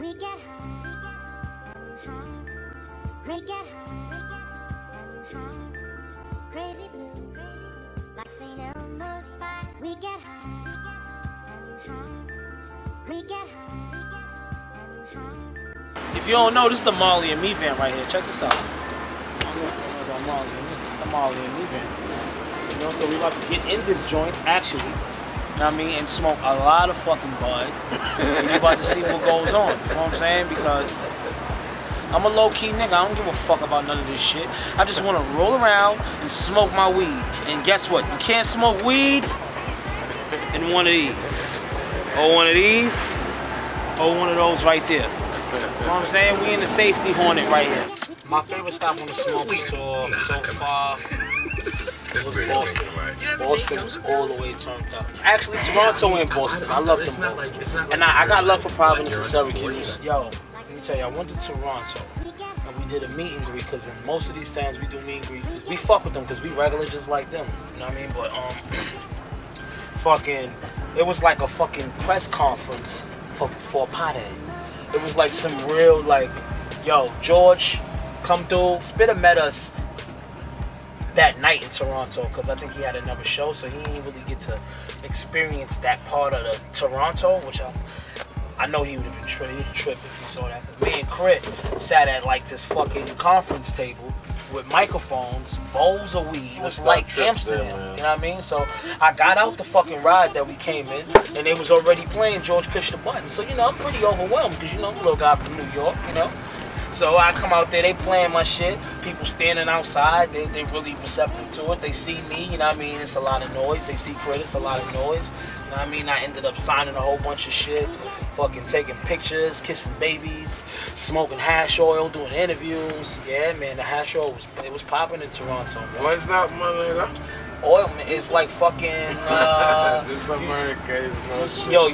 We get high and high. We get high and high. Crazy blue, like St. Elmo's fire. We get high and high. We get high and high. If you don't know, this is the Marley and Me van right here. Check this out. The Marley and Me van. You know, so we about to get in this joint, actually. You know what I mean? And smoke a lot of fucking bud. And you about to see what goes on. You know what I'm saying? Because I'm a low-key nigga. I don't give a fuck about none of this shit. I just want to roll around and smoke my weed. And guess what? You can't smoke weed in one of these. Or one of these. Or one of those right there. You know what I'm saying? We in the safety hornet right here. My favorite stop on the smoke tour so far was Boston. Boston was all the way turned up. Actually, Toronto and Boston, I love them both. And I got love for Providence and Syracuse. Yo, let me tell you, I went to Toronto and we did a meet and greet because in most of these towns we do meet and greets because we fuck with them because we regular just like them. You know what I mean? But fucking, it was like a fucking press conference for a pothead. It was like some real like, yo, George, come through. Spitter met us that night in Toronto because I think he had another show, so he didn't really get to experience that part of the Toronto, which I know he would have been tripping if he saw that. Me and K.R.I.T sat at like this fucking conference table with microphones, bowls of weed. It was like Amsterdam, you know what I mean? So I got out the fucking ride that we came in, and they was already playing George Kush the Button. So, you know, I'm pretty overwhelmed because, you know, I'm a little guy from New York, you know? So I come out there, they playing my shit. People standing outside, they really receptive to it. They see me, you know what I mean? It's a lot of noise. They see K.R.I.T, it's a lot of noise. You know what I mean? I ended up signing a whole bunch of shit, fucking taking pictures, kissing babies, smoking hash oil, doing interviews. Yeah, man, the hash oil was popping in Toronto, bro. What's that, man? Oil, man, it's like fucking. This America is yo,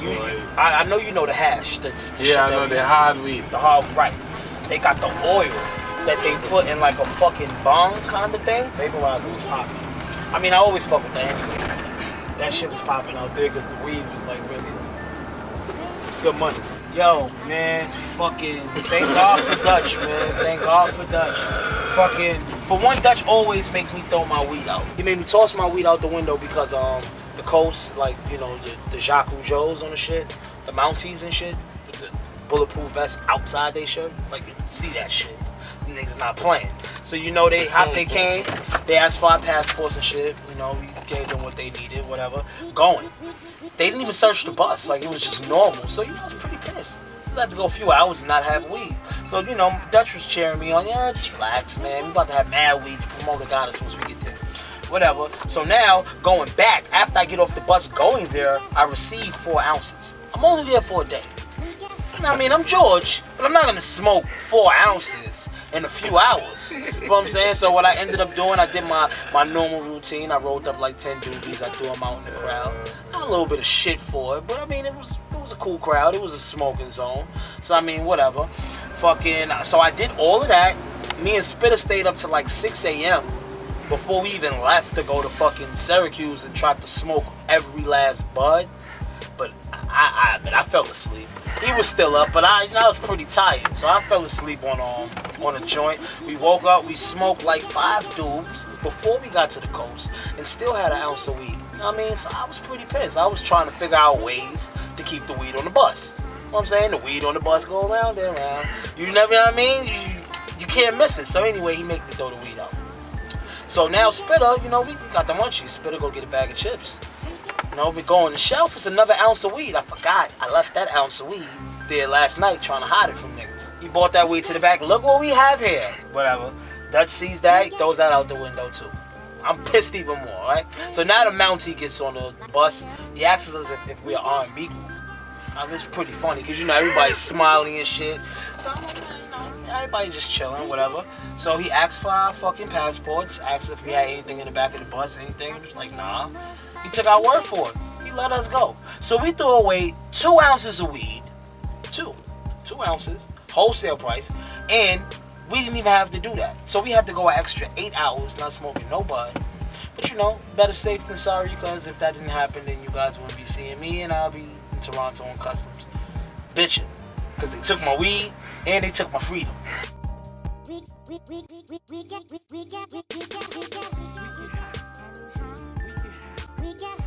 I know you know the hash. Yeah, I know the hard weed. The hard, right. They got the oil that they put in like a fucking bong kind of thing. Vaporizer was popping. I mean, I always fuck with that anyway. That shit was popping out there because the weed was like really good money. Yo, man, fucking thank God for Dutch, man. Thank God for Dutch. Fucking, for one, Dutch always make me throw my weed out. He made me toss my weed out the window because the coast, like, you know, the Jacques Rougeaus on the shit, the Mounties and shit, with the bulletproof vests outside they shirt, like you can see that shit. The niggas not playing. So you know they came, they asked for our passports and shit, you know, we gave them what they needed, whatever. Going. They didn't even search the bus, like it was just normal. So you know, I was pretty pissed. I had to go a few hours and not have weed. So, you know, Dutch was cheering me on, yeah, just relax, man. We about to have mad weed. The promoter got us once we get there. Whatever. So now, going back, after I get off the bus going there, I receive 4 ounces. I'm only there for a day. I mean, I'm George, but I'm not going to smoke 4 ounces in a few hours. You know what I'm saying? So what I ended up doing, I did my normal routine. I rolled up like 10 doobies. I threw them out in the crowd. Got a little bit of shit for it, but I mean, it was a cool crowd. It was a smoking zone. So I mean, whatever. Fucking, so I did all of that. Me and Spitter stayed up to like 6 a.m. before we even left to go to fucking Syracuse and try to smoke every last bud. But I fell asleep. He was still up, but I was pretty tired, so I fell asleep on a joint. We woke up, we smoked like 5 doobs before we got to the coast, and still had an ounce of weed. You know what I mean? So I was pretty pissed. I was trying to figure out ways to keep the weed on the bus. You know what I'm saying? The weed on the bus go around and around. You never, you know what I mean? You can't miss it. So anyway, he made me throw the weed out. So now Spitter, you know, we got the munchies. Spitter go get a bag of chips. You know, we go on the shelf, it's another ounce of weed. I forgot. I left that ounce of weed there last night trying to hide it from niggas. He brought that weed to the back. Look what we have here. Whatever. Dutch sees that, he throws that out the window too. I'm pissed even more, right? So now the Mountie gets on the bus. He asks us if we're R&B group. I mean, it's pretty funny because, you know, everybody's smiling and shit. So I'm like, you know, everybody just chilling, whatever. So he asked for our fucking passports, asked if we had anything in the back of the bus, anything. He was like, nah. He took our word for it. He let us go. So we threw away 2 ounces of weed. 2 ounces, wholesale price, and we didn't even have to do that. So we had to go an extra 8 hours not smoking no bud. But you know, better safe than sorry, because if that didn't happen, then you guys wouldn't be seeing me, and I'll be in Toronto on customs bitching. Because they took my weed and they took my freedom. We get